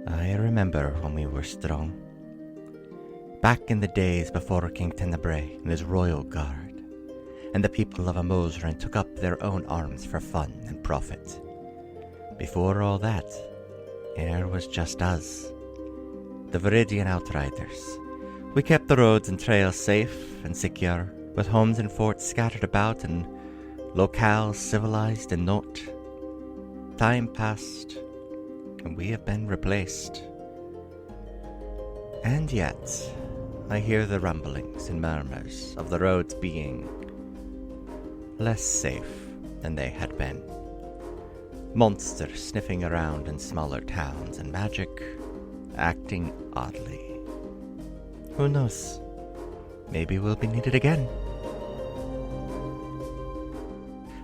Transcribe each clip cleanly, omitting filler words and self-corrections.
I remember when we were strong. Back in the days before King Tenebrae and his royal guard, and the people of Amosran took up their own arms for fun and profit. Before all that, there was just us, the Viridian Outriders. We kept the roads and trails safe and secure, with homes and forts scattered about and locales civilized and not. Time passed, and we have been replaced. And yet, I hear the rumblings and murmurs of the roads being less safe than they had been. Monsters sniffing around in smaller towns and magic acting oddly. Who knows? Maybe we'll be needed again.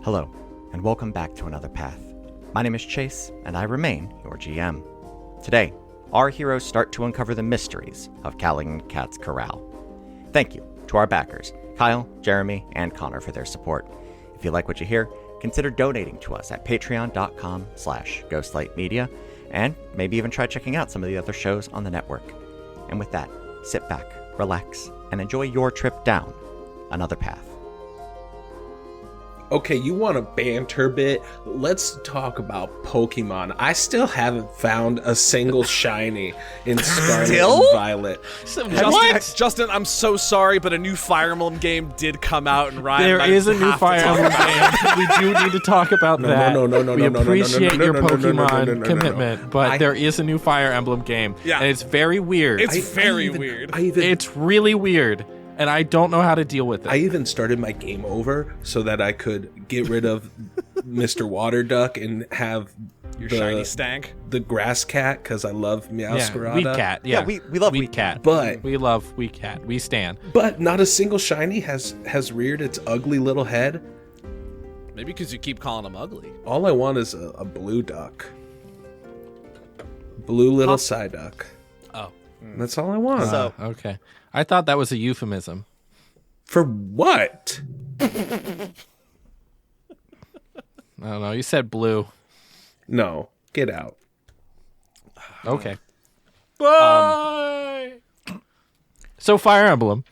Hello, and welcome back to Another Path. My name is Chase, and I remain your GM. Today, our heroes start to uncover the mysteries of Callagan Cat's Corral. Thank you to our backers, Kyle, Jeremy, and Connor for their support. If you like what you hear, consider donating to us at patreon.com/ghostlightmedia, and maybe even try checking out some of the other shows on the network. And with that, sit back, relax, and enjoy your trip down another path. Okay, you want a banter bit? Let's talk about Pokemon. I still haven't found a single shiny in Scarlet and Violet. Justin, I'm so sorry, but a new Fire Emblem game did come out, and Ryan, there is a new Fire Emblem game. We do need to talk about that. No. We appreciate your Pokemon commitment, but there is a new Fire Emblem game, and it's very weird. It's very weird. It's really weird. And I don't know how to deal with it. I even started my game over so that I could get rid of Mr. Water Duck and have your shiny stank, the grass cat, because I love Meowscarada. Weak Cat. Yeah, we love Weak Cat. But we love Weak Cat. We stand. But not a single shiny has reared its ugly little head. Maybe because you keep calling them ugly. All I want is a blue duck. Blue little Psyduck. Oh. That's all I want. Okay. I thought that was a euphemism. For what? I don't know. You said blue. No. Get out. Okay. Bye! So Fire Emblem.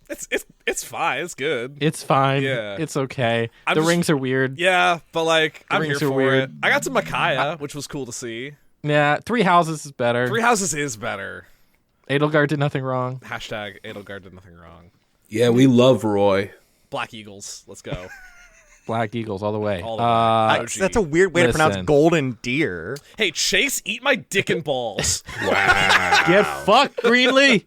It's fine. It's good. It's fine. Yeah. It's okay. The rings are weird. Yeah, but I'm here for weird. it. I got to Micaiah, which was cool to see. Yeah, Three Houses is better. Three Houses is better. Edelgard did nothing wrong. Hashtag Edelgard did nothing wrong. Yeah, we love Roy. Black Eagles. Let's go. Black Eagles all the way. All the way. That's a weird way to pronounce golden deer. Hey, Chase, eat my dick and balls. Wow. Get fucked, Greenlee.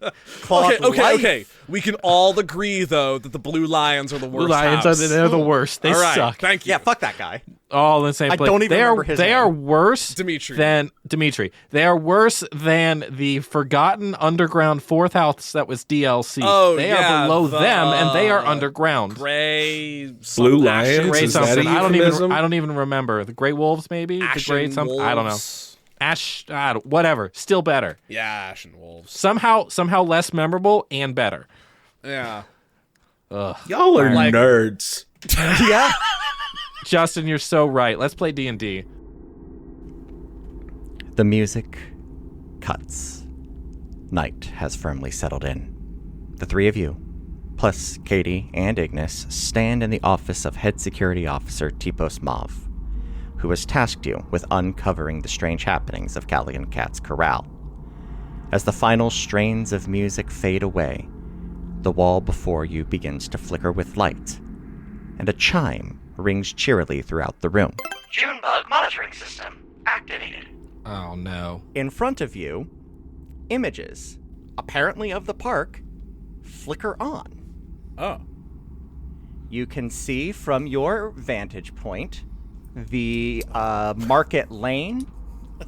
Okay. We can all agree, though, that the Blue Lions are the worst. Blue Lions they're the worst. They suck. Thank you. Yeah, fuck that guy. All in the same place. I don't even remember his name. They are worse Dimitri. than Dimitri. They are worse than the Forgotten Underground Fourth House that was DLC. Oh, they are below them, and they are underground. Gray Blue Lions? Gray Is that something. a I euphemism? don't even remember. The Gray Wolves, maybe? Ashen the Gray something? Wolves. I don't know. Whatever. Still better. Yeah, Ashen Wolves. Somehow less memorable and better. Yeah. Y'all are nerds. Yeah. Justin, you're so right. Let's play D&D. The music cuts. Night has firmly settled in. The three of you, plus Katie and Ignus, stand in the office of Head Security Officer Tipos Mav, who has tasked you with uncovering the strange happenings of Callagan Cat's Corral. As the final strains of music fade away, the wall before you begins to flicker with light, and a chime rings cheerily throughout the room. Junebug monitoring system activated. Oh, no. In front of you, images, apparently of the park, flicker on. Oh. You can see from your vantage point the market lane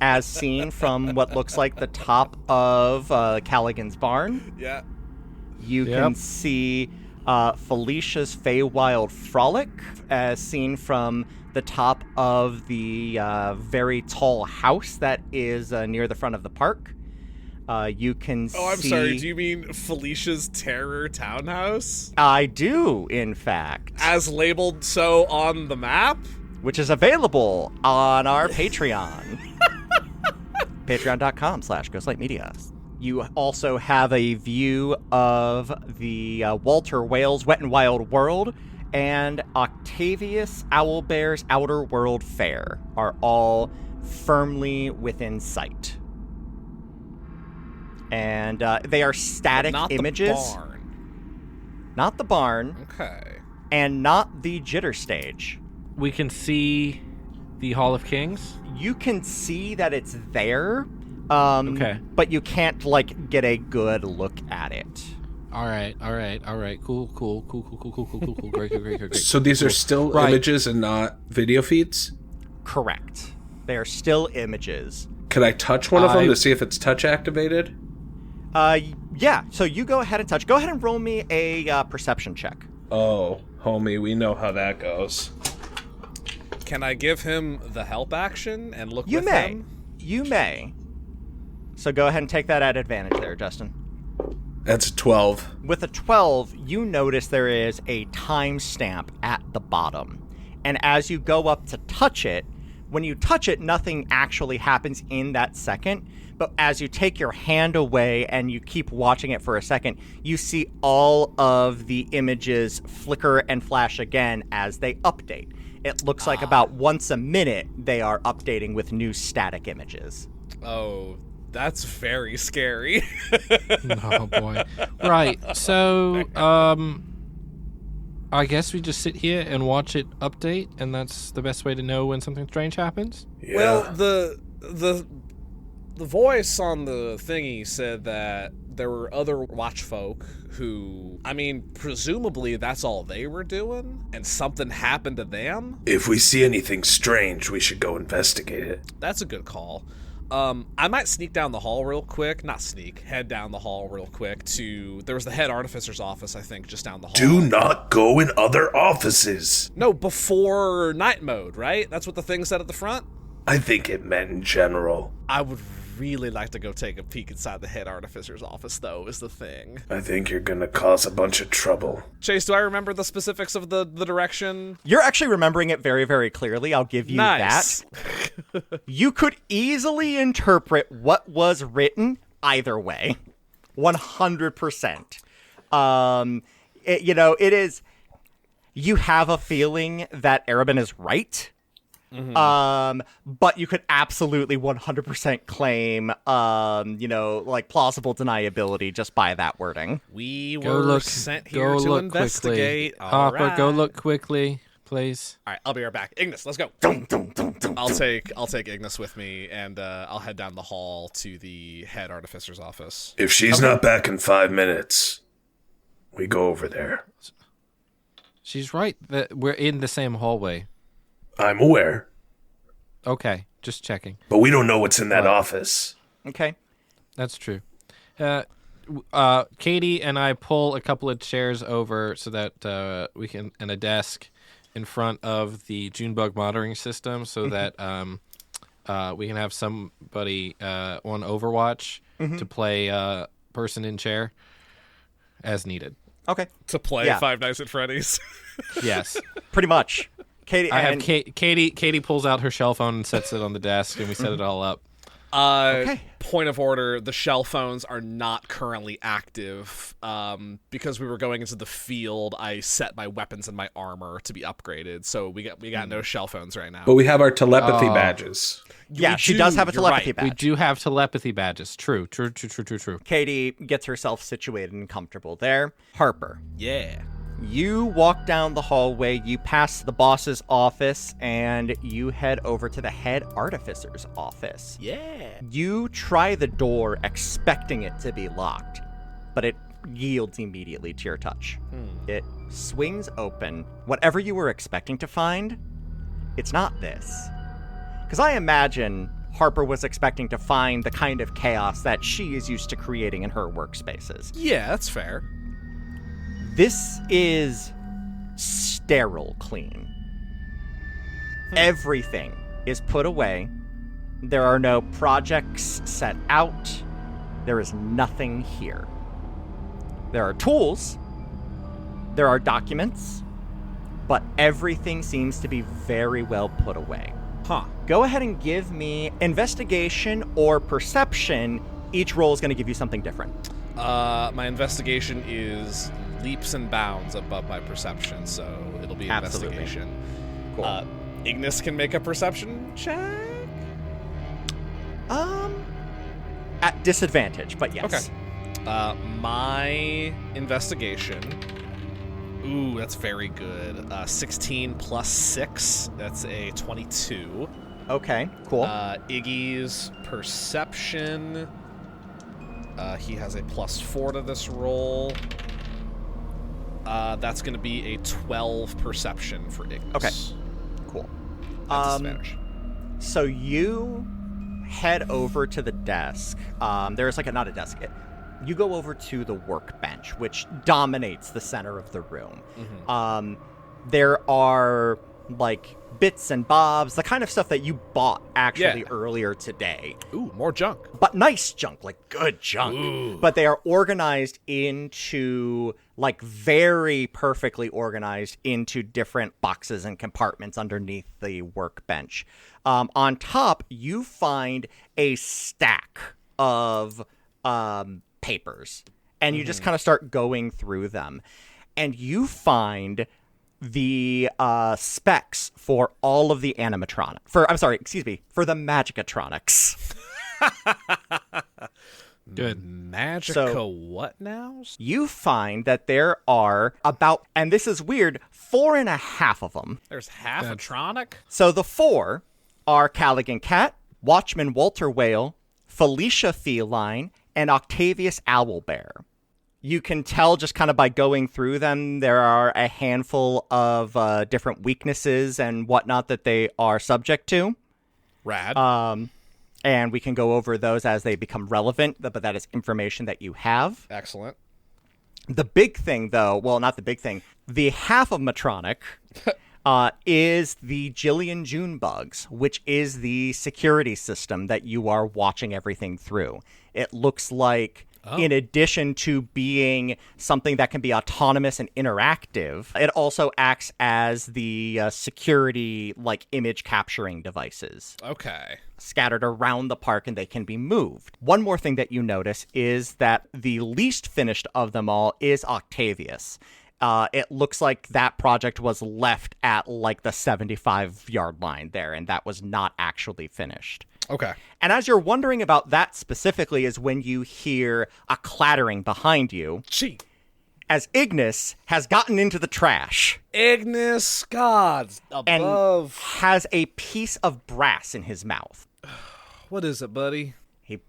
as seen from what looks like the top of Callagan's barn. Yeah. You can see Felicia's Feywild Frolic as seen from the top of the very tall house that is near the front of the park. You can see... Oh, I'm sorry. Do you mean Felicia's Terror Townhouse? I do, in fact. As labeled so on the map? Which is available on our Patreon. patreon.com/ghostlightmedia. You also have a view of the Walter Wales Wet and Wild World and Octavius Owlbear's Outer World Fair are all firmly within sight. And they are static not images. The barn. Not the barn. Okay. And not the jitter stage. We can see the Hall of Kings. You can see that it's there. Okay. But you can't, get a good look at it. All right. Cool. Great. So these are still images and not video feeds? Correct. They are still images. Could I touch one of them to see if it's touch activated? Yeah. So you go ahead and touch. Go ahead and roll me a perception check. Oh, homie, we know how that goes. Can I give him the help action and look with him? You may. So go ahead and take that at advantage there, Justin. That's a 12. With a 12, you notice there is a timestamp at the bottom. And as you go up to touch it, when you touch it, nothing actually happens in that second. But as you take your hand away and you keep watching it for a second, you see all of the images flicker and flash again as they update. It looks like about once a minute they are updating with new static images. Oh, that's very scary. Oh boy. Right. So, I guess we just sit here and watch it update, and that's the best way to know when something strange happens? Yeah. Well, the voice on the thingy said that there were other watch folk who, presumably that's all they were doing, and something happened to them. If we see anything strange, we should go investigate it. That's a good call. I might sneak down the hall real quick. Head down the hall real quick there was the head artificer's office, I think, just down the hall. Do not go in other offices. No, before night mode, right? That's what the thing said at the front? I think it meant in general. I would really like to go take a peek inside the head artificer's office, though, is the thing. I think you're gonna cause a bunch of trouble. Chase, do I remember the specifics of the direction? You're actually remembering it very, very clearly. I'll give you Nice. that. You could easily interpret what was written either way. 100%. It is... You have a feeling that Arabin is right. Mm-hmm. But you could absolutely 100% claim, plausible deniability just by that wording. We were sent here to investigate. Harper, go look quickly, please. All right, I'll be right back. Ignis, let's go. I'll take Ignis with me, and I'll head down the hall to the head artificer's office. If she's not back in 5 minutes, we go over there. She's right that we're in the same hallway. I'm aware. Okay, just checking. But we don't know what's in that office. Okay. That's true. Katie and I pull a couple of chairs over so that we can, and a desk in front of the Junebug monitoring system so that we can have somebody on Overwatch to play person in chair as needed. Okay. To play Five Nights at Freddy's. Yes. Pretty much. Katie pulls out her shell phone and sets it on the desk, and we set it all up. Okay. Point of order, the shell phones are not currently active. Because we were going into the field, I set my weapons and my armor to be upgraded, so we got no shell phones right now. But we have our telepathy badges. Yeah, she does have a telepathy badge. We do have telepathy badges. True. Katie gets herself situated and comfortable there. Harper. Yeah. You walk down the hallway, you pass the boss's office, and you head over to the head artificer's office. Yeah. You try the door expecting it to be locked, but it yields immediately to your touch. It swings open. Whatever you were expecting to find, it's not this. Because I imagine Harper was expecting to find the kind of chaos that she is used to creating in her workspaces. Yeah, that's fair. This is sterile clean. Everything is put away. There are no projects set out. There is nothing here. There are tools. There are documents. But everything seems to be very well put away. Huh. Go ahead and give me investigation or perception. Each roll is going to give you something different. My investigation is leaps and bounds above my perception, so it'll be Absolutely. investigation. Cool. Ignis can make a perception check? At disadvantage, but yes. Okay. My investigation. Ooh, that's very good. 16 plus 6. That's a 22. Okay, cool. Iggy's perception. He has a +4 to this roll. That's going to be a 12 perception for Ignis. Okay, cool. At disadvantage. So you head over to the desk. There's not a desk. You go over to the workbench, which dominates the center of the room. Mm-hmm. There are bits and bobs, the kind of stuff that you bought actually earlier today. Ooh, more junk. But nice junk, good junk. Ooh. But they are organized into, very perfectly organized into different boxes and compartments underneath the workbench. On top, you find a stack of papers, and you just kind of start going through them. And you find the specs for all of the animatronics. For the magicatronics. Good. Magica what now? You find that there are about, and this is weird, 4.5 of them. There's half a tronic? So the 4 are Callagan Cat, Watchman Walter Whale, Felicia Feline, and Octavius Owlbear. You can tell just kind of by going through them, there are a handful of different weaknesses and whatnot that they are subject to. Rad. And we can go over those as they become relevant, but that is information that you have. Excellent. The big thing, though, well, not the big thing, the half of Matronic is the Jillian June bugs, which is the security system that you are watching everything through. It looks like, in addition to being something that can be autonomous and interactive, it also acts as the security, image capturing devices. Okay. Scattered around the park, and they can be moved. One more thing that you notice is that the least finished of them all is Octavius. It looks like that project was left at the 75-yard line there, and that was not actually finished. Okay. And as you're wondering about that specifically is when you hear a clattering behind you. Gee. As Ignus has gotten into the trash. Ignis gods above. And has a piece of brass in his mouth. What is it, buddy? He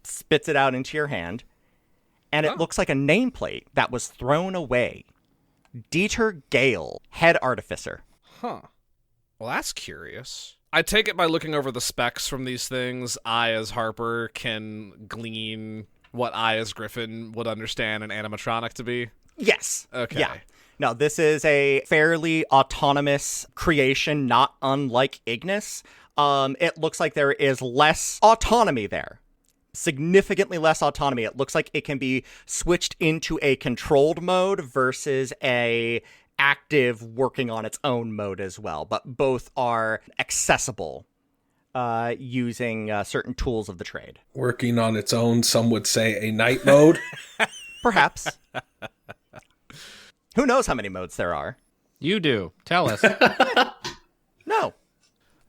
spits it out into your hand. And it looks like a nameplate that was thrown away. Dieter Gale, Head Artificer. Huh. Well, that's curious. I take it by looking over the specs from these things, I, as Harper, can glean what I, as Griffin, would understand an animatronic to be? Yes. Okay. Yeah. No, this is a fairly autonomous creation, not unlike Ignis. It looks like there is less autonomy there. Significantly less autonomy. It looks like it can be switched into a controlled mode versus a active working on its own mode as well, but both are accessible using certain tools of the trade. Working on its own, some would say a night mode. Perhaps. Who knows how many modes there are? You do. Tell us. No.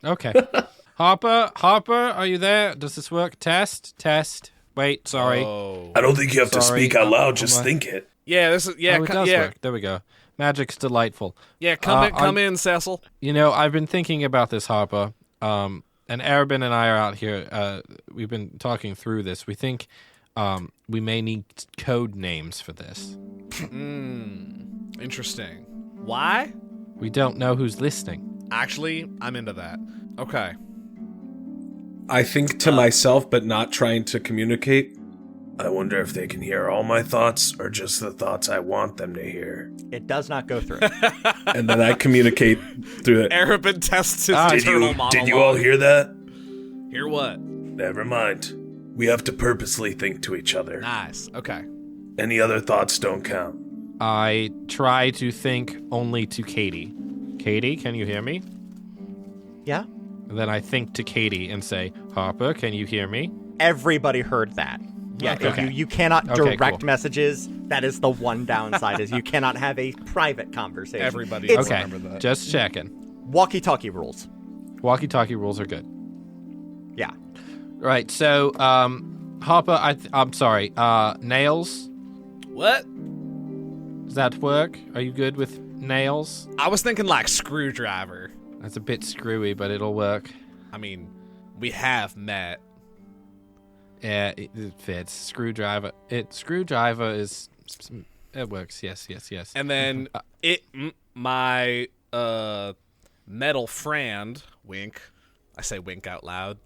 Okay. Harper, are you there? Does this work? Test. Wait, sorry. Oh. I don't think you have to Sorry. speak out loud, just think it. Yeah, this is... Yeah, Oh, it does work. There we go. Magic's delightful. Yeah, come in, Cecil. I've been thinking about this, Harper. And Arabin and I are out here. We've been talking through this. We think we may need code names for this. Interesting. Why? We don't know who's listening. Actually, I'm into that. Okay. I think to myself, but not trying to communicate. I wonder if they can hear all my thoughts or just the thoughts I want them to hear. It does not go through. And then I communicate through it. Arabin tests his Did internal you monologue. all hear that? Hear what? Never mind. We have to purposely think to each other. Nice. Okay. Any other thoughts don't count. I try to think only to Katie. Katie, can you hear me? Yeah? And then I think to Katie and say, Harper, can you hear me? Everybody heard that. Yeah, Okay. you cannot Okay, direct cool. messages. That is the one downside, is you cannot have a private conversation. Everybody It's Okay, remember that. just checking. walkie-talkie rules. Walkie-talkie rules are good. Yeah. Right, so, Harper, I'm sorry, nails? What? Does that work? Are you good with nails? I was thinking like screwdriver. That's a bit screwy, but it'll work. I mean, we have met. Yeah, it fits. Screwdriver. Screwdriver is... It works, yes. And then my metal friend, wink. I say wink out loud.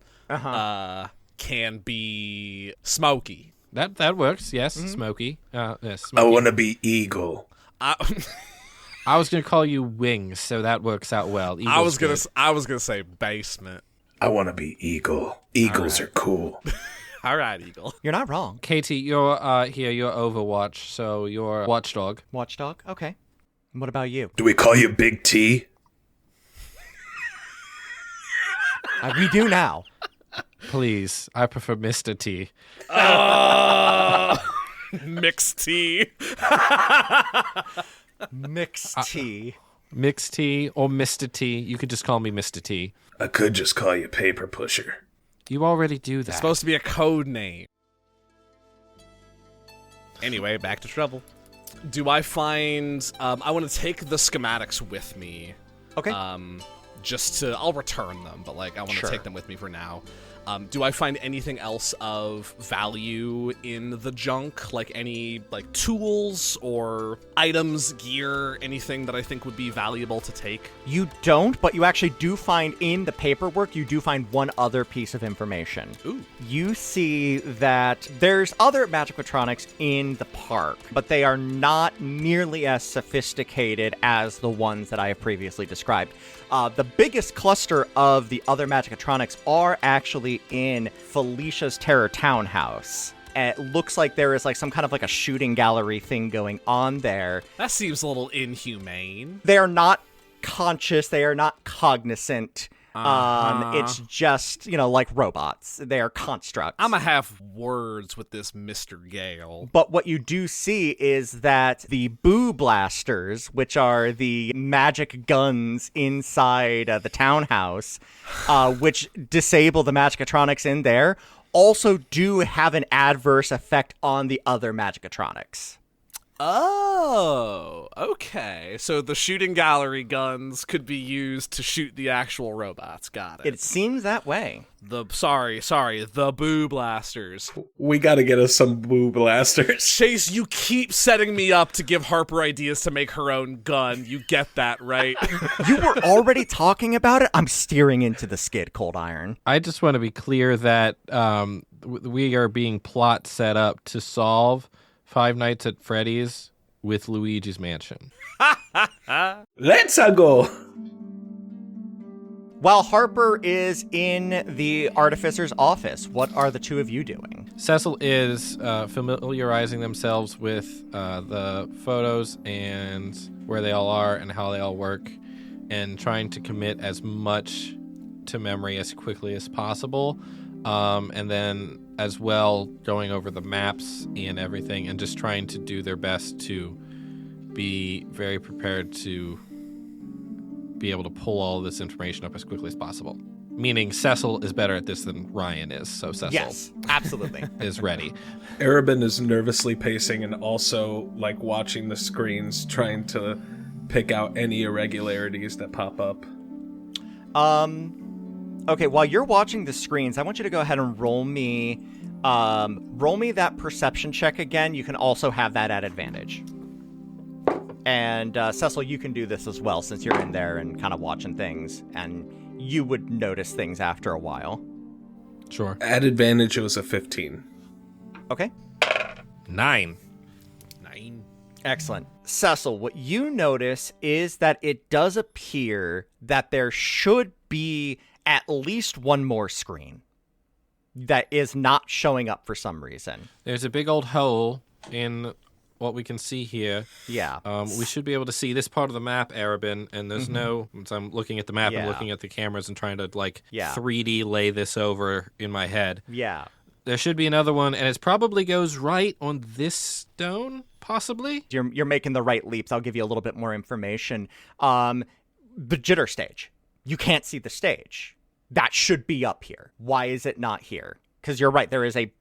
Can be smoky. That works, yes. Smoky. Yes, I smoky. want to be eagle. I was gonna call you wings, so that works out well. I was Eagle's gonna say basement. I want to be eagle. Eagles are cool. All right, Eagle. You're not wrong. good. Katie, you're here. You're Overwatch, so you're Watchdog. Watchdog? Okay. And what about you? Do we call you Big T? We do now. Please, I prefer Mr. T. Mixed tea. Mixed tea. Mixed T or Mr. T. You could just call me Mr. T. I could just call you Paper Pusher. You already do that. It's supposed to be a code name. Anyway, back to trouble. Do I find... I want to take the schematics with me. Okay. I'll return them, but, like, I want to Sure. take them with me for now. Do I find anything else of value in the junk? Like, any, like, tools or items, gear, anything that I think would be valuable to take? You don't, but you actually do find in the paperwork, you do find one other piece of information. Ooh. You see that there's other magicatronics in the park, but they are not nearly as sophisticated as the ones that I have previously described. The biggest cluster of the other magicatronics are actually in Felicia's Terror Townhouse. It looks like there is like some kind of like a shooting gallery thing going on there. That seems a little inhumane. They are not conscious. They are not cognizant. It's just, like robots. They are constructs. I'm gonna have words with this Mr. Gale. But what you do see is that the boo blasters, which are the magic guns inside the townhouse, which disable the magicatronics in there, also do have an adverse effect on the other magicatronics. Oh, okay. So the shooting gallery guns could be used to shoot the actual robots. Got it. It seems that way. The boo blasters. We gotta get us some boo blasters. Chase, you keep setting me up to give Harper ideas to make her own gun. You get that, right? You were already talking about it? I'm steering into the skid, Cold Iron. I just want to be clear that we are being plot set up to solve Five Nights at Freddy's with Luigi's Mansion. Let's go. While Harper is in the Artificer's office, what are the two of you doing? Cecil is familiarizing themselves with the photos and where they all are and how they all work, and trying to commit as much to memory as quickly as possible. And then as well going over the maps and everything and just trying to do their best to be very prepared to be able to pull all of this information up as quickly as possible. Meaning Cecil is better at this than Ryan is, so Cecil Yes, absolutely. is ready. Arabin is nervously pacing and also, like, watching the screens, trying to pick out any irregularities that pop up. Okay, while you're watching the screens, I want you to go ahead and roll me that perception check again. You can also have that at advantage. And Cecil, you can do this as well, since you're in there and kind of watching things, and you would notice things after a while. Sure. At advantage, it was a 15. Okay. 9. Excellent. Cecil, what you notice is that it does appear that there should be at least one more screen that is not showing up for some reason. There's a big old hole in what we can see here, Yeah. we should be able to see this part of the map, Arabin, and there's no... So I'm looking at the map and looking at the cameras and trying to, 3D lay this over in my head. Yeah. There should be another one, and it probably goes right on this stone, possibly? You're making the right leaps. I'll give you a little bit more information. The jitter stage. You can't see the stage. That should be up here. Why is it not here? Because you're right, there is a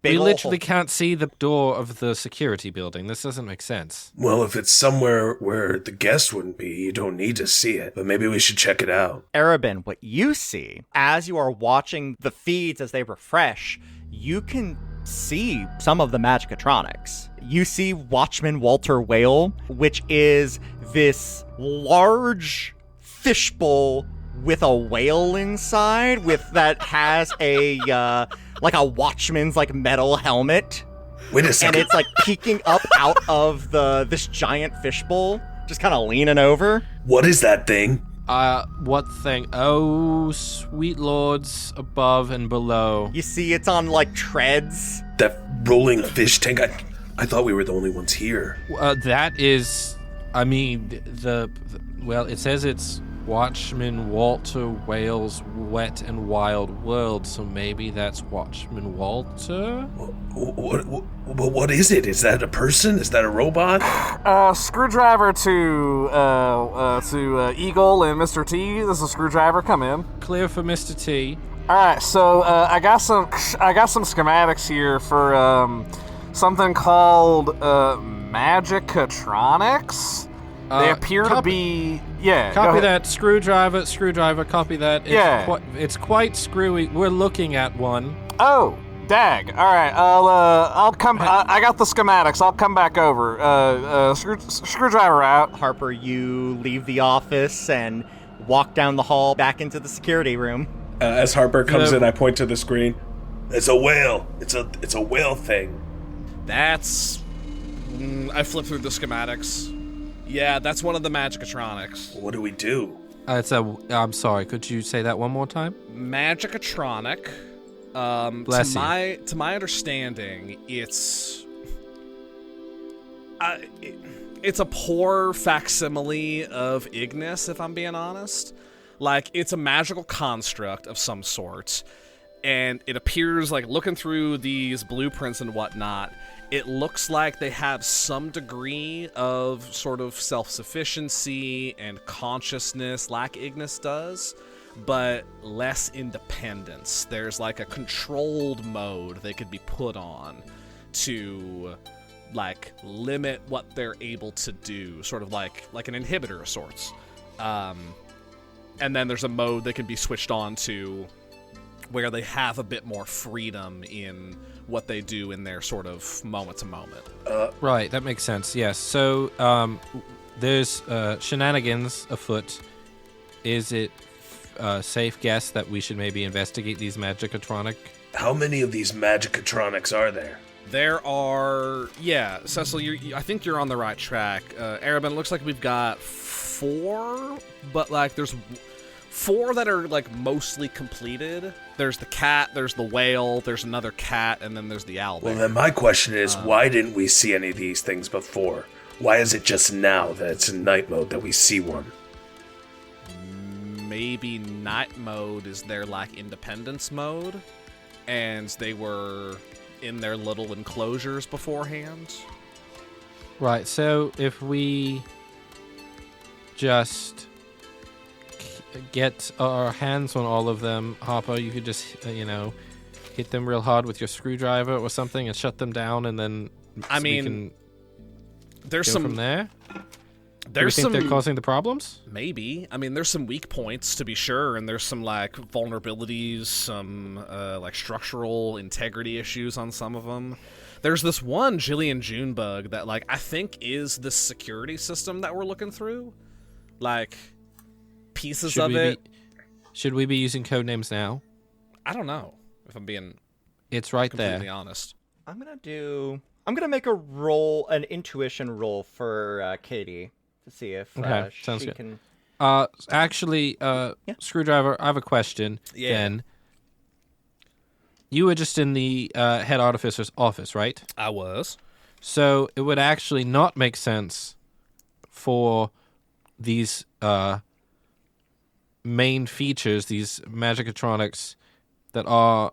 big We ol' literally hole. can't see the door of the security building. This doesn't make sense. Well, if it's somewhere where the guest wouldn't be, you don't need to see it. But maybe we should check it out. Arabin, what you see as you are watching the feeds as they refresh, you can see some of the magicatronics. You see Watchman Walter Whale, which is this large fishbowl with a whale inside that has a watchman's metal helmet, Wait a and second. it's peeking up out of this giant fishbowl, just kind of leaning over. What is that thing? What thing? Oh, sweet lords above and below. You see it's on treads. That rolling fish tank? I thought we were the only ones here. That is, I mean, well, it says it's Watchman Walter Whale's Wet and Wild World, so maybe that's Watchman Walter? What is it? Is that a person? Is that a robot? Screwdriver to Eagle and Mr. T. This is Screwdriver. Come in. Clear for Mr. T. All right, so I got some schematics here for something called Magicatronics. They appear to be Copy that, screwdriver. Copy that. It's quite screwy. We're looking at one. Oh, dag. All right, I'll come. I got the schematics. I'll come back over. Screwdriver out. Harper, you leave the office and walk down the hall back into the security room. As Harper comes in, I point to the screen. It's a whale. It's a whale thing. That's... I flip through the schematics. Yeah, that's one of the magicatronics. What do we do? I'm sorry, could you say that one more time? Magicatronic. Bless you. To my understanding, it's a poor facsimile of Ignus, if I'm being honest. It's a magical construct of some sort, and it appears looking through these blueprints and whatnot, it looks like they have some degree of sort of self-sufficiency and consciousness like Ignus does, but less independence. There's a controlled mode they could be put on to limit what they're able to do, sort of like an inhibitor of sorts. And then there's a mode that can be switched on to where they have a bit more freedom in what they do in their sort of moment to moment. Right, that makes sense, yes. So, there's shenanigans afoot. Is it a safe guess that we should maybe investigate these magicatronic? How many of these magicatronics are there? There are... Yeah, Cecil, I think you're on the right track. Arabin, it looks like we've got 4, but there's 4 that are mostly completed. There's the cat, there's the whale, there's another cat, and then there's the owl. Well, then my question is, why didn't we see any of these things before? Why is it just now that it's in night mode that we see one? Maybe night mode is their independence mode, and they were in their little enclosures beforehand. Right, so if we just get our hands on all of them, Harper, you could just, hit them real hard with your screwdriver or something and shut them down, and then we can there's go some from there. There's Do you think some they're causing the problems? Maybe. I mean, there's some weak points to be sure, and there's some vulnerabilities, some structural integrity issues on some of them. There's this one Jillian June bug that I think is the security system that we're looking through. Pieces of it. Should we be using code names now? I don't know, if I'm being It's right completely there. honest. I'm gonna make an intuition roll for Katie to see if Okay, sounds she good. can. Actually, Screwdriver, I have a question. Yeah. Then. You were just in the Head Artificer's office, right? I was. So it would actually not make sense for these main features, these magicatronics that are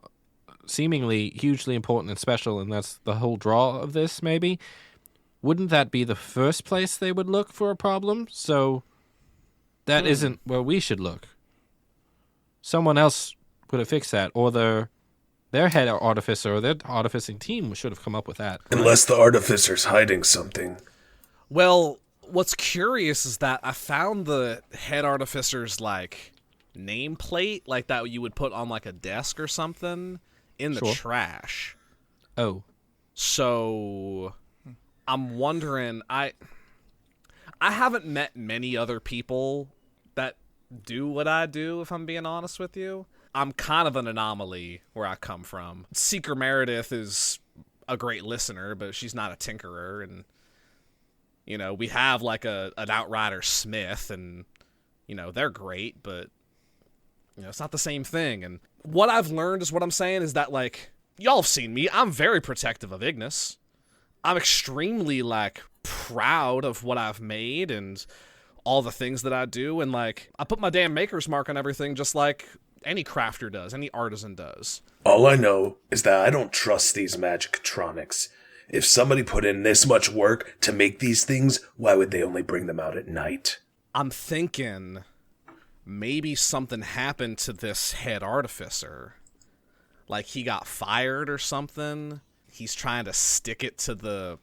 seemingly hugely important and special, and that's the whole draw of this, maybe. Wouldn't that be the first place they would look for a problem? So that isn't where we should look. Someone else would have fixed that, or their head artificer or their artificing team should have come up with that. Unless the artificer's hiding something. Well, what's curious is that I found the head artificer's, like, nameplate, like that you would put on, like, a desk or something, in the trash. Oh. So I'm wondering, I haven't met many other people that do what I do, if I'm being honest with you. I'm kind of an anomaly where I come from. Seeker Meredith is a great listener, but she's not a tinkerer, and you know, we have like an Outrider Smith, and you know, they're great, but you know, it's not the same thing. And what I've learned is what I'm saying is that, like, y'all have seen me. I'm very protective of Ignus. I'm extremely, like, proud of what I've made and all the things that I do. And, like, I put my damn maker's mark on everything just like any crafter does, any artisan does. All I know is that I don't trust these magicatronics. If somebody put in this much work to make these things, why would they only bring them out at night? I'm thinking maybe something happened to this head artificer. Like he got fired or something. He's trying to stick it to the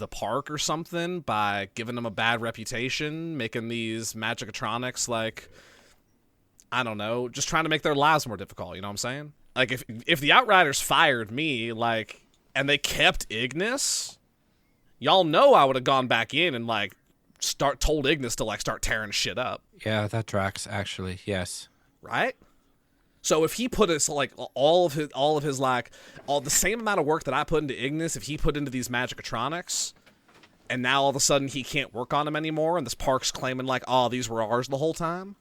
park or something by giving them a bad reputation, making these magicatronics, like, I don't know, just trying to make their lives more difficult, you know what I'm saying? Like, if the Outriders fired me, like, and they kept Ignus, y'all know I would have gone back in and, like, told Ignus to, like, start tearing shit up. Yeah, that tracks, actually, yes. Right? So if he put his, like, all of his like, all the same amount of work that I put into Ignus, if he put into these magicatronics, and now all of a sudden he can't work on them anymore, and this park's claiming, like, oh, these were ours the whole time,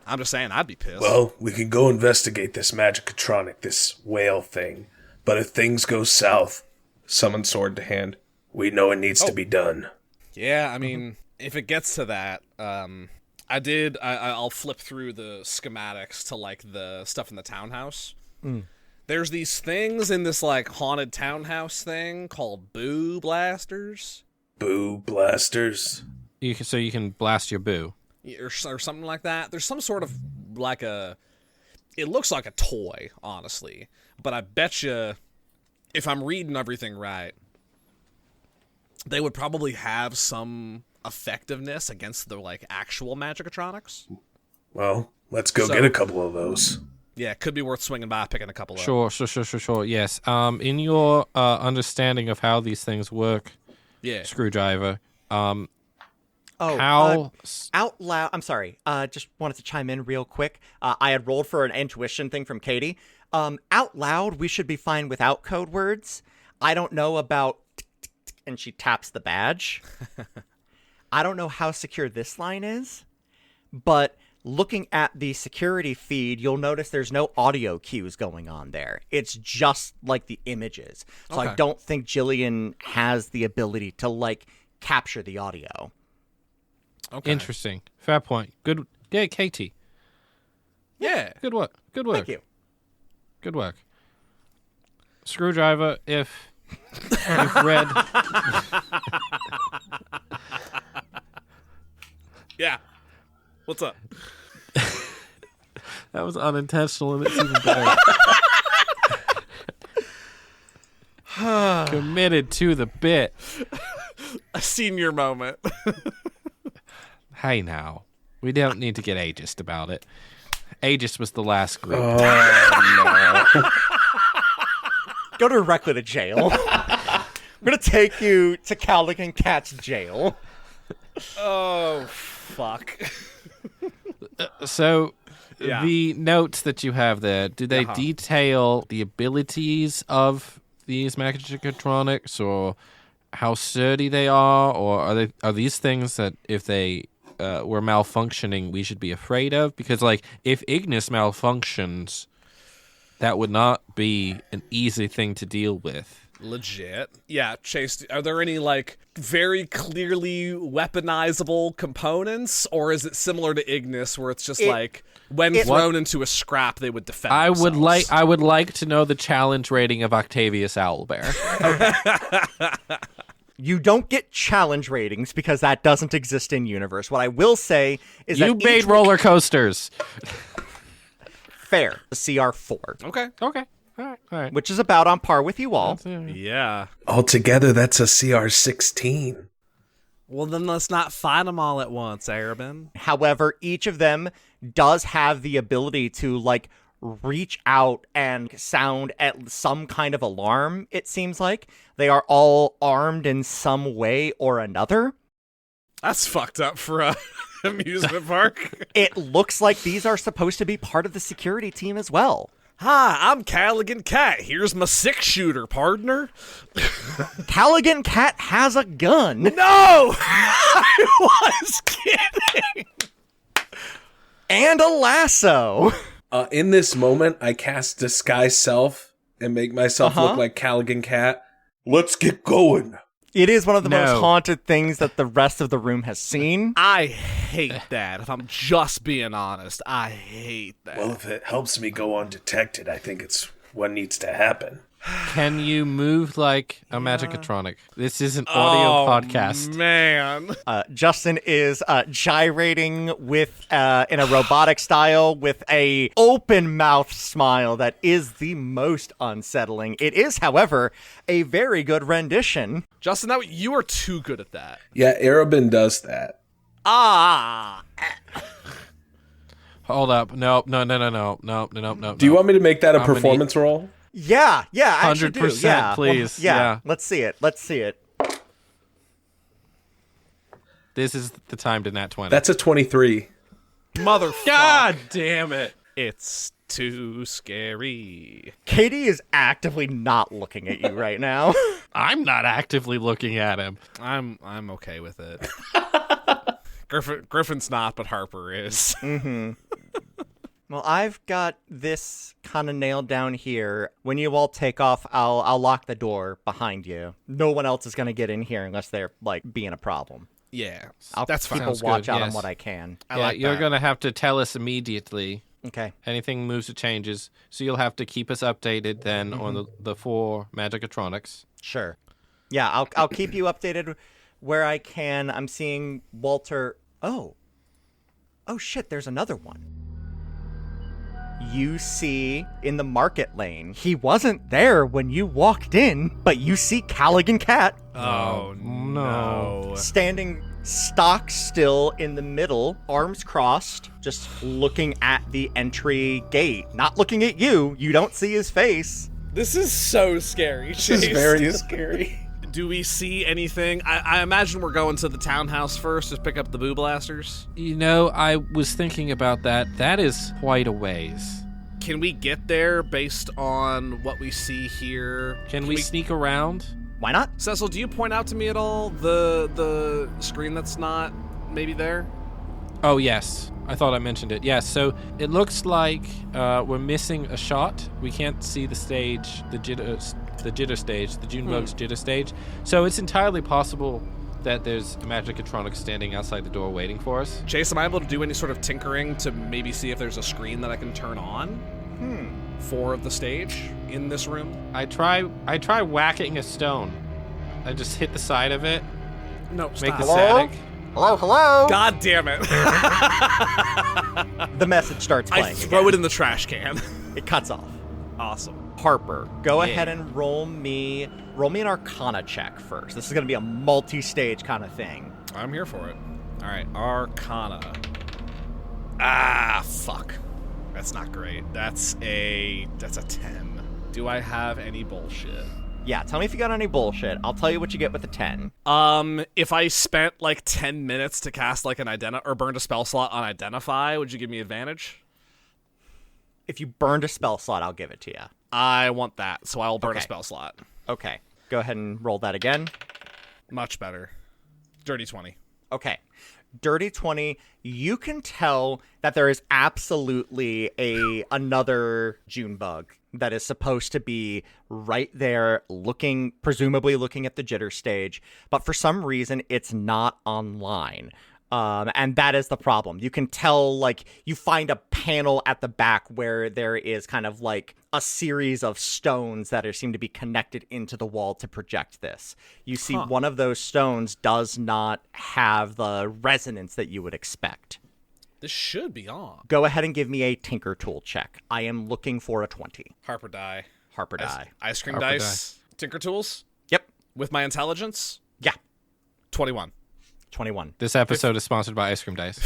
I'm just saying, I'd be pissed. Well, we can go investigate this magicatronic, this whale thing. But if things go south, summon sword to hand, we know it needs to be done. Yeah, I mean, if it gets to that, I'll flip through the schematics to, like, the stuff in the townhouse. There's these things in this, like, haunted townhouse thing called boo blasters. Boo blasters? So you can blast your boo. Or something like that. There's some sort of, like, it looks like a toy, honestly. But I bet you, if I'm reading everything right, they would probably have some effectiveness against the, like, actual magicatronics. Well, let's go get a couple of those. Yeah, it could be worth swinging by, picking a couple up. Sure. Yes. In your understanding of how these things work, yeah, Screwdriver, out loud. I'm sorry. Just wanted to chime in real quick. I had rolled for an intuition thing from Katie. Out loud, we should be fine without code words. I don't know about, and she taps the badge. I don't know how secure this line is, but looking at the security feed, you'll notice there's no audio cues going on there. It's just like the images. So I don't think Jillian has the ability to, like, capture the audio. Okay. Interesting. Fair point. Good. Yeah, Katie. Yeah. Good work. Thank you. Good work. Screwdriver, if you've read... Yeah. What's up? That was unintentional, and it's even better. Committed to the bit. A senior moment. Hey, now. We don't need to get ageist about it. Aegis was the last group. Oh, no. Go directly to jail. I'm going to take you to Callagan Cat's jail. Oh, fuck. So, the notes that you have there, do they detail the abilities of these magicatronics, or how sturdy they are, or are these things that if they were malfunctioning, we should be afraid of? Because, like, if Ignus malfunctions, that would not be an easy thing to deal with. Legit. Yeah, Chase, are there any, like, very clearly weaponizable components, or is it similar to Ignus, where it's just like, when thrown into a scrap, they would defend themselves? I would like to know the challenge rating of Octavius Owlbear. You don't get challenge ratings because that doesn't exist in universe. What I will say is You that made roller coasters. fair, the CR4, Okay. Okay. All right. which is about on par with you all. Yeah. Altogether, that's a CR16. Well, then let's not fight them all at once, Arabin. However, each of them does have the ability to, like, reach out and sound at some kind of alarm, it seems like. They are all armed in some way or another. That's fucked up for a amusement park. It looks like these are supposed to be part of the security team as well. Hi, I'm Callagan Cat. Here's my 6-shooter, partner. Callagan Cat has a gun. No! I was kidding. And a lasso. In this moment, I cast Disguise Self and make myself look like Callagan Cat. Let's get going. It is one of the No. most haunted things that the rest of the room has seen. I hate that. If I'm just being honest, I hate that. Well, if it helps me go undetected, I think it's what needs to happen. Can you move like a Magicatronic? This is an audio podcast. Man. Justin is gyrating with in a robotic style with a open mouth smile that is the most unsettling. It is, however, a very good rendition. Justin, you are too good at that. Yeah, Arabin does that. Ah. Hold up. No. Do you want me to make that a performance roll? Yeah, I actually do. 100%, Yeah. please. Yeah. Yeah. Let's see it. This is the time to nat 20. That's a 23. Motherfucker. God damn it. It's too scary. Katie is actively not looking at you right now. I'm not actively looking at him. I'm okay with it. Griffin's not, but Harper is. Well, I've got this kind of nailed down here. When you all take off, I'll lock the door behind you. No one else is going to get in here unless they're, like, being a problem. Yeah, I'll that's fine. keep a Sounds watch good, out on yes. what I can. I Yeah, like you're that. going to have to tell us immediately. Okay. Anything moves or changes. So you'll have to keep us updated then on the 4 Magicatronics. Sure. Yeah, I'll keep you updated where I can. I'm seeing Walter. Oh, shit, there's another one. You see in the market lane. He wasn't there when you walked in, but you see Callagan Cat Oh, no. standing stock still in the middle, arms crossed, just looking at the entry gate. Not looking at you. You don't see his face. This is so scary, Chase. This is very scary. Do we see anything? I imagine we're going to the townhouse first to pick up the boo blasters. You know, I was thinking about that. That is quite a ways. Can we get there based on what we see here? Can we sneak around? Why not? Cecil, do you point out to me at all the screen that's not maybe there? Oh, yes. I thought I mentioned it. Yes, so it looks like we're missing a shot. We can't see the stage, the jitter stage, the Junebug's jitter stage. So it's entirely possible that there's a Magicatronic standing outside the door waiting for us. Chase, am I able to do any sort of tinkering to maybe see if there's a screen that I can turn on for the stage in this room? I try whacking a stone. I just hit the side of it, No, make stop. the static. Hello? God damn it. The message starts I playing. throw it in the trash can. It cuts off. Awesome. Harper, go ahead and roll me an Arcana check first. This is going to be a multi-stage kind of thing. I'm here for it. All right, Arcana. Ah, fuck. That's not great. That's a 10. Do I have any bullshit? Yeah, tell me if you got any bullshit. I'll tell you what you get with a 10. If I spent like 10 minutes to cast like an or burned a spell slot on Identify, would you give me advantage? If you burned a spell slot, I'll give it to you. I want that, so I'll burn a Okay. spell slot. Okay, go ahead and roll that again. Much better. Dirty 20. Okay. Dirty 20, you can tell that there is absolutely another June bug that is supposed to be right there presumably looking at the jitter stage, but for some reason it's not online. And that is the problem. You can tell, like, you find a panel at the back where there is kind of like a series of stones that seem to be connected into the wall to project this. You see one of those stones does not have the resonance that you would expect. This should be on. Go ahead and give me a Tinker Tool check. I am looking for a 20. Harper die. Harper die. Ice cream Harper dice. Tinker tools. Yep. With my intelligence. Yeah. 21. 21. This episode is sponsored by Ice Cream Dice.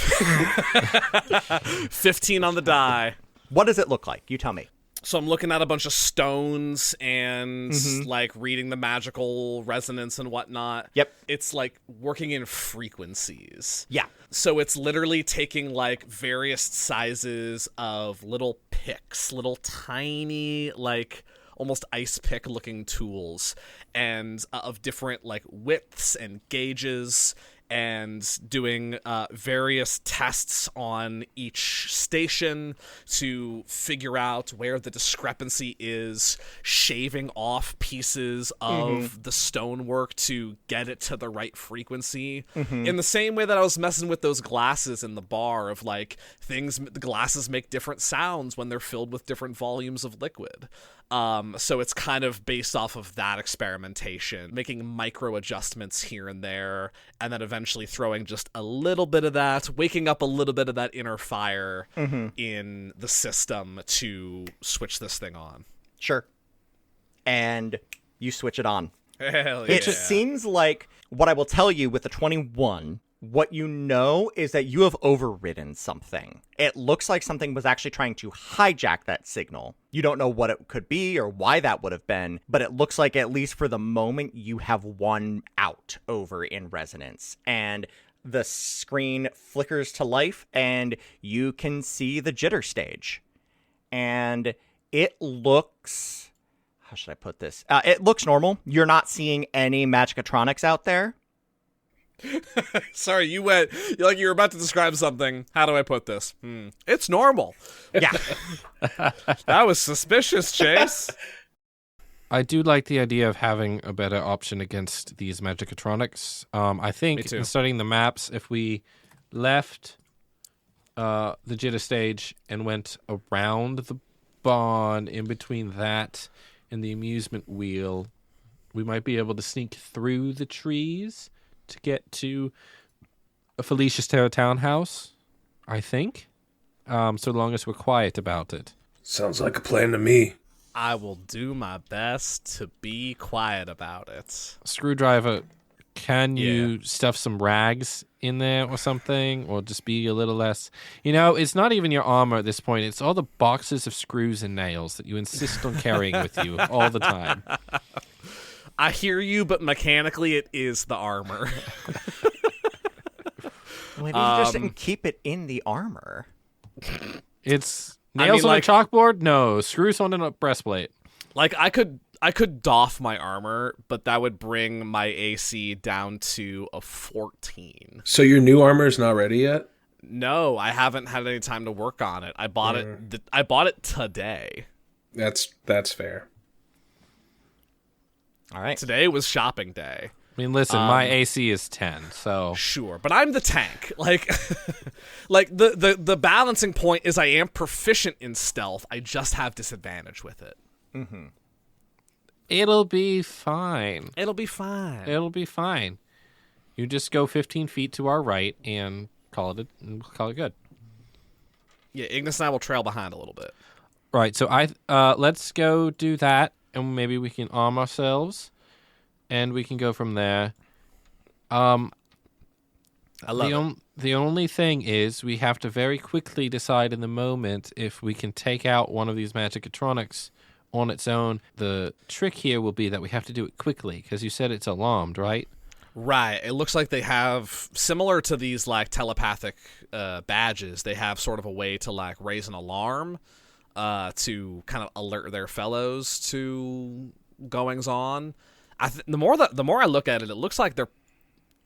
15 on the die. What does it look like? You tell me. So I'm looking at a bunch of stones and like reading the magical resonance and whatnot. Yep. It's like working in frequencies. Yeah. So it's literally taking like various sizes of little picks, little tiny like almost ice pick looking tools, and of different like widths and gauges, and doing various tests on each station to figure out where the discrepancy is, shaving off pieces of the stonework to get it to the right frequency. In the same way that I was messing with those glasses in the bar of like the glasses make different sounds when they're filled with different volumes of liquid. So it's kind of based off of that experimentation, making micro adjustments here and there, and then eventually throwing just a little bit of that, waking up a little bit of that inner fire in the system to switch this thing on. Sure. And you switch it on. Hell yeah. It seems like, what I will tell you with the 21, what you know is that you have overridden something. It looks like something was actually trying to hijack that signal. You don't know what it could be or why that would have been, but it looks like, at least for the moment, you have won out over in resonance. And the screen flickers to life, and you can see the jitter stage. And it looks... How should I put this? It looks normal. You're not seeing any magicatronics out there. Sorry, you were about to describe something. How do I put this? It's normal. Yeah. That was suspicious, Chase. I do like the idea of having a better option against these magicatronics. I Me think too. in studying the maps, if we left the jitter stage and went around the barn in between that and the amusement wheel, we might be able to sneak through the trees to get to a Felicia's Terra townhouse, I think. So long as we're quiet about it. Sounds like a plan to me. I will do my best to be quiet about it. Screwdriver, can you stuff some rags in there or something? Or just be a little less... it's not even your armor at this point. It's all the boxes of screws and nails that you insist on carrying with you all the time. I hear you, but mechanically it is the armor. Maybe you just didn't keep it in the armor. It's nails on a chalkboard? No. Screws on a breastplate. Like, I could doff my armor, but that would bring my AC down to a 14. So your new armor is not ready yet? No, I haven't had any time to work on it. I bought it. I bought it today. That's fair. All right. Today was shopping day. I mean, listen, my AC is 10, so... Sure, but I'm the tank. Like, the balancing point is I am proficient in stealth. I just have disadvantage with it. Mm-hmm. It'll be fine. It'll be fine. It'll be fine. You just go 15 feet to our right and call it good. Yeah, Ignus and I will trail behind a little bit. Right, so let's go do that, and maybe we can arm ourselves, and we can go from there. I love it. The only thing is we have to very quickly decide in the moment if we can take out one of these magicatronics on its own. The trick here will be that we have to do it quickly, because you said it's alarmed, right? Right. It looks like they have, similar to these like telepathic badges, they have sort of a way to like raise an alarm to kind of alert their fellows to goings on. The more I look at it, it looks like they're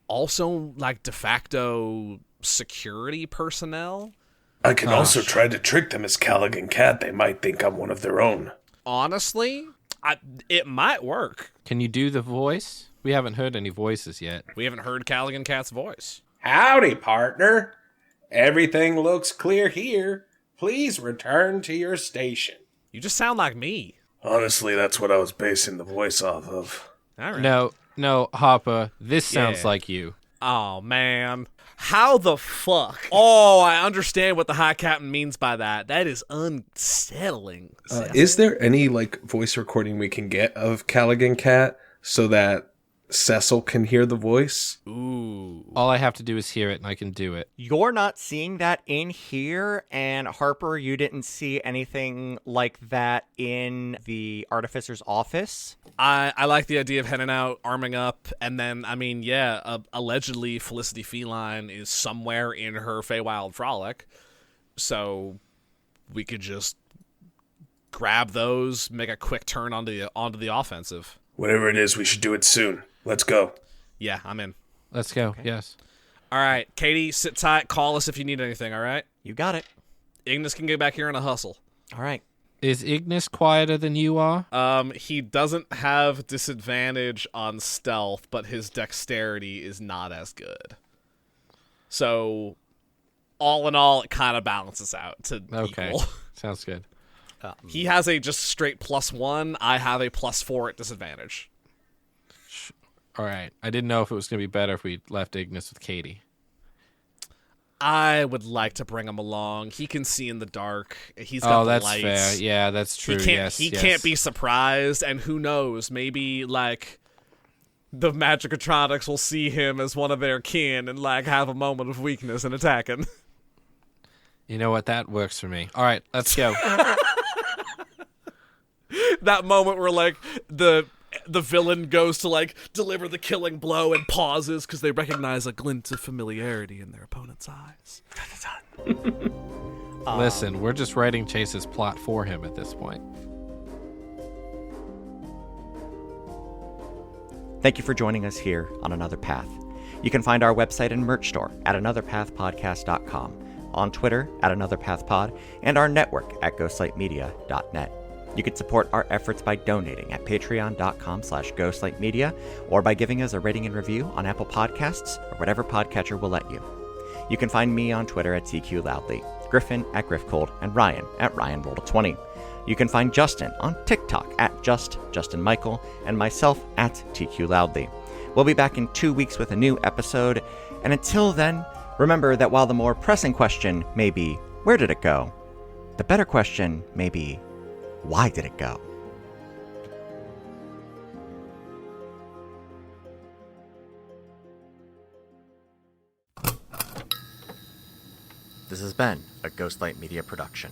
also like de facto security personnel. I can also try to trick them as Callagan Cat. They might think I'm one of their own. Honestly, it might work. Can you do the voice? We haven't heard any voices yet. We haven't heard Callagan Cat's voice. Howdy, partner. Everything looks clear here. Please return to your station. You just sound like me. Honestly, that's what I was basing the voice off of. All right. No, Harper, this sounds Yeah. like you. Oh, man. How the fuck? Oh, I understand what the High Captain means by that. That is unsettling. Is there any voice recording we can get of Callagan Cat so that Cecil can hear the voice? Ooh. All I have to do is hear it, and I can do it. You're not seeing that in here, and Harper, you didn't see anything like that in the Artificer's office. I like the idea of heading out, arming up, and then, allegedly Felicity Feline is somewhere in her Feywild Frolic, so we could just grab those, make a quick turn onto the offensive. Whatever it is, we should do it soon. Let's go. Yeah, I'm in. Let's go, yes. All right, Katie, sit tight. Call us if you need anything, all right? You got it. Ignis can get back here in a hustle. All right. Is Ignus quieter than you are? He doesn't have disadvantage on stealth, but his dexterity is not as good. So, all in all, it kind of balances out to Okay, equal. sounds good. He has a just straight +1. I have a +4 at disadvantage. All right. I didn't know if it was going to be better if we left Ignus with Katie. I would like to bring him along. He can see in the dark. He's got the that's lights. fair. Yeah, that's true. He can't be surprised, and who knows? Maybe the Magicatronics will see him as one of their kin and have a moment of weakness and attack him. You know what? That works for me. All right, let's go. That moment where the villain goes to deliver the killing blow and pauses because they recognize a glint of familiarity in their opponent's eyes. Listen, we're just writing Chase's plot for him at this point. Thank you for joining us here on Another Path. You can find our website and merch store at anotherpathpodcast.com, on Twitter at anotherpathpod, and our network at ghostlightmedia.net. You can support our efforts by donating at patreon.com/ghostlightmedia or by giving us a rating and review on Apple Podcasts or whatever podcatcher will let you. You can find me on Twitter at TQLoudly, Griffin at GriffCold, and Ryan at RyanRoll20. You can find Justin on TikTok at JustinMichael and myself at TQLoudly. We'll be back in 2 weeks with a new episode, and until then, remember that while the more pressing question may be, where did it go? The better question may be, why did it go? This has been a Ghostlight Media production.